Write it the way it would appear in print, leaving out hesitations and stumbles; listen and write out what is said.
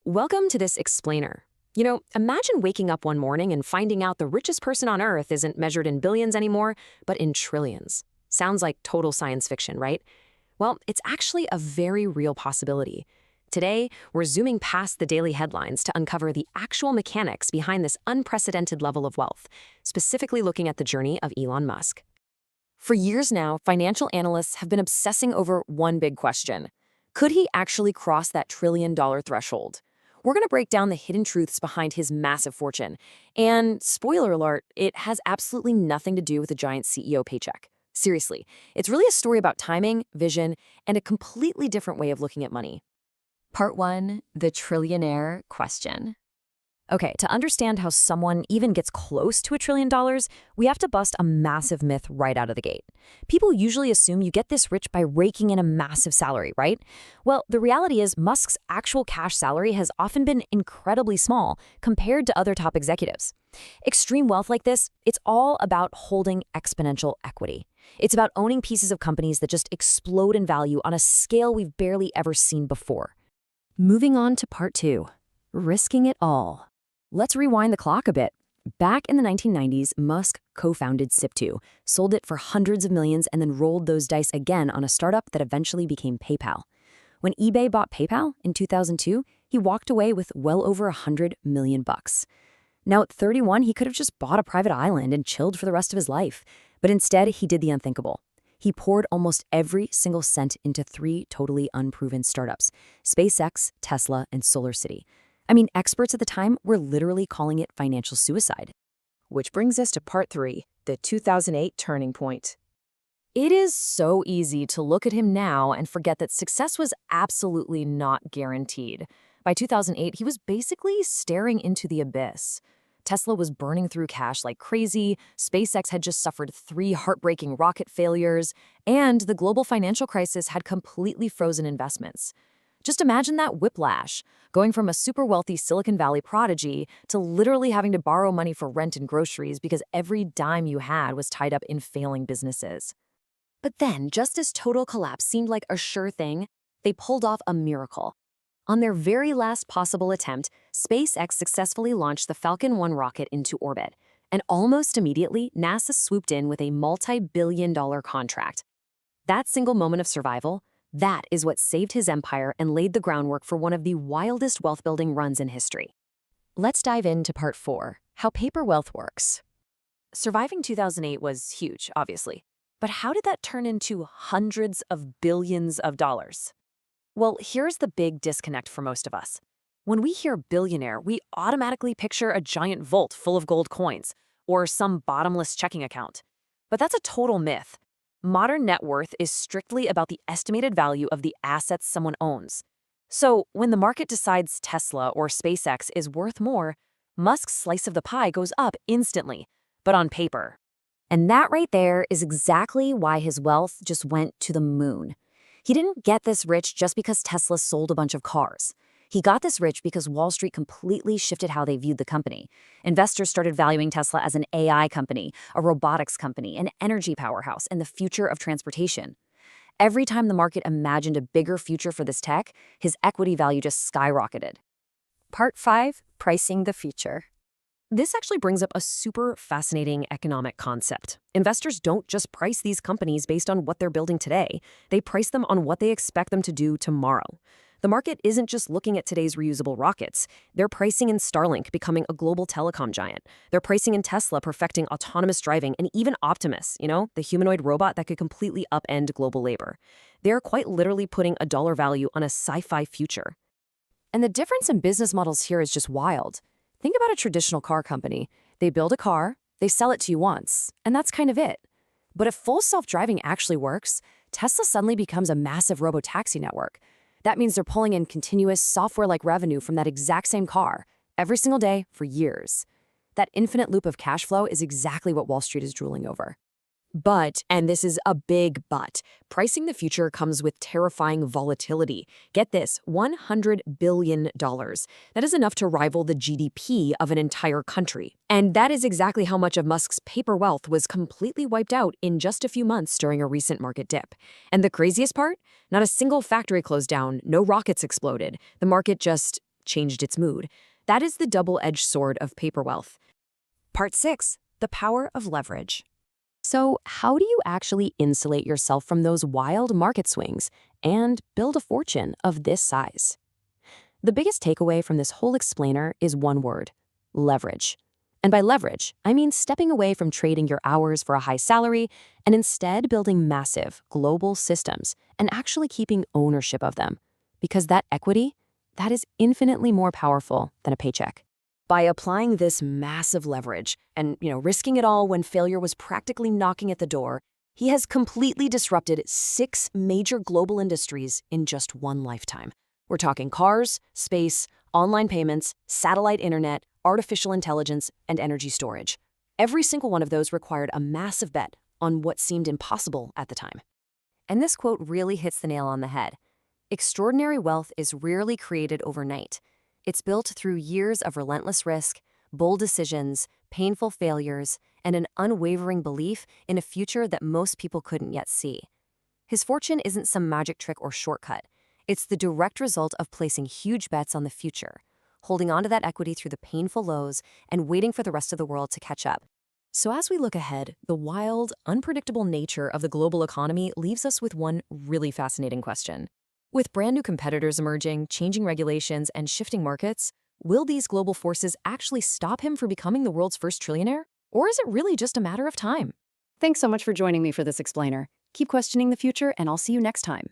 Welcome to this explainer. Imagine waking up one morning and finding out the richest person on Earth isn't measured in billions anymore, but in trillions. Sounds like total science fiction, right? Well, it's actually a very real possibility. Today, we're zooming past the daily headlines to uncover the actual mechanics behind this unprecedented level of wealth, specifically looking at the journey of Elon Musk. For years now, financial analysts have been obsessing over one big question. Could he actually cross that $1 trillion threshold? We're going to break down the hidden truths behind his massive fortune. And spoiler alert, it has absolutely nothing to do with a giant CEO paycheck. Seriously, it's really a story about timing, vision, and a completely different way of looking at money. Part 1, the Trillionaire question. Okay, to understand how someone even gets close to $1 trillion, we have to bust a massive myth right out of the gate. People usually assume you get this rich by raking in a massive salary, right? Well, the reality is Musk's actual cash salary has often been incredibly small compared to other top executives. Extreme wealth like this, it's all about holding exponential equity. It's about owning pieces of companies that just explode in value on a scale we've barely ever seen before. Moving on to part 2, risking it all. Let's rewind the clock a bit. Back in the 1990s, Musk co-founded Zip2, sold it for hundreds of millions, and then rolled those dice again on a startup that eventually became PayPal. When eBay bought PayPal in 2002, he walked away with well over $100 million. Now, at 31, he could have just bought a private island and chilled for the rest of his life. But instead, he did the unthinkable. He poured almost every single cent into 3 totally unproven startups: SpaceX, Tesla, and SolarCity. I mean, experts at the time were literally calling it financial suicide. Which brings us to part 3, the 2008 turning point. It is so easy to look at him now and forget that success was absolutely not guaranteed. By 2008, he was basically staring into the abyss. Tesla was burning through cash like crazy, SpaceX had just suffered 3 heartbreaking rocket failures, and the global financial crisis had completely frozen investments. Just imagine that whiplash, going from a super wealthy Silicon Valley prodigy to literally having to borrow money for rent and groceries because every dime you had was tied up in failing businesses. But then, just as total collapse seemed like a sure thing, they pulled off a miracle. On their very last possible attempt, SpaceX successfully launched the Falcon 1 rocket into orbit, and almost immediately, NASA swooped in with a multi-billion-dollar contract. That single moment of survival, that is what saved his empire and laid the groundwork for one of the wildest wealth-building runs in history. Let's dive into part 4, how paper wealth works. Surviving 2008 was huge, obviously. But how did that turn into hundreds of billions of dollars? Well, here's the big disconnect for most of us. When we hear billionaire, we automatically picture a giant vault full of gold coins or some bottomless checking account. But that's a total myth. Modern net worth is strictly about the estimated value of the assets someone owns. So when the market decides Tesla or SpaceX is worth more, Musk's slice of the pie goes up instantly, but on paper. And that right there is exactly why his wealth just went to the moon. He didn't get this rich just because Tesla sold a bunch of cars. He got this rich because Wall Street completely shifted how they viewed the company. Investors started valuing Tesla as an AI company, a robotics company, an energy powerhouse, and the future of transportation. Every time the market imagined a bigger future for this tech, his equity value just skyrocketed. Part 5, pricing the future. This actually brings up a super fascinating economic concept. Investors don't just price these companies based on what they're building today. They price them on what they expect them to do tomorrow. The market isn't just looking at today's reusable rockets. They're pricing in Starlink becoming a global telecom giant. They're pricing in Tesla perfecting autonomous driving, and even Optimus, the humanoid robot that could completely upend global labor. They're quite literally putting a dollar value on a sci-fi future. And the difference in business models here is just wild. Think about a traditional car company. They build a car, they sell it to you once, and that's kind of it. But if full self-driving actually works, Tesla suddenly becomes a massive robo-taxi network. That means they're pulling in continuous software-like revenue from that exact same car every single day for years. That infinite loop of cash flow is exactly what Wall Street is drooling over. But, and this is a big but, pricing the future comes with terrifying volatility. Get this, $100 billion. That is enough to rival the GDP of an entire country. And that is exactly how much of Musk's paper wealth was completely wiped out in just a few months during a recent market dip. And the craziest part? Not a single factory closed down, no rockets exploded. The market just changed its mood. That is the double-edged sword of paper wealth. Part 6. The power of leverage. So, how do you actually insulate yourself from those wild market swings and build a fortune of this size? The biggest takeaway from this whole explainer is one word: leverage. And by leverage, I mean stepping away from trading your hours for a high salary and instead building massive, global systems and actually keeping ownership of them. Because that equity, that is infinitely more powerful than a paycheck. By applying this massive leverage and, risking it all when failure was practically knocking at the door, he has completely disrupted 6 major global industries in just one lifetime. We're talking cars, space, online payments, satellite internet, artificial intelligence, and energy storage. Every single one of those required a massive bet on what seemed impossible at the time. And this quote really hits the nail on the head. Extraordinary wealth is rarely created overnight. It's built through years of relentless risk, bold decisions, painful failures, and an unwavering belief in a future that most people couldn't yet see. His fortune isn't some magic trick or shortcut. It's the direct result of placing huge bets on the future, holding onto that equity through the painful lows, and waiting for the rest of the world to catch up. So as we look ahead, the wild, unpredictable nature of the global economy leaves us with one really fascinating question. With brand new competitors emerging, changing regulations, and shifting markets, will these global forces actually stop him from becoming the world's first trillionaire? Or is it really just a matter of time? Thanks so much for joining me for this explainer. Keep questioning the future, and I'll see you next time.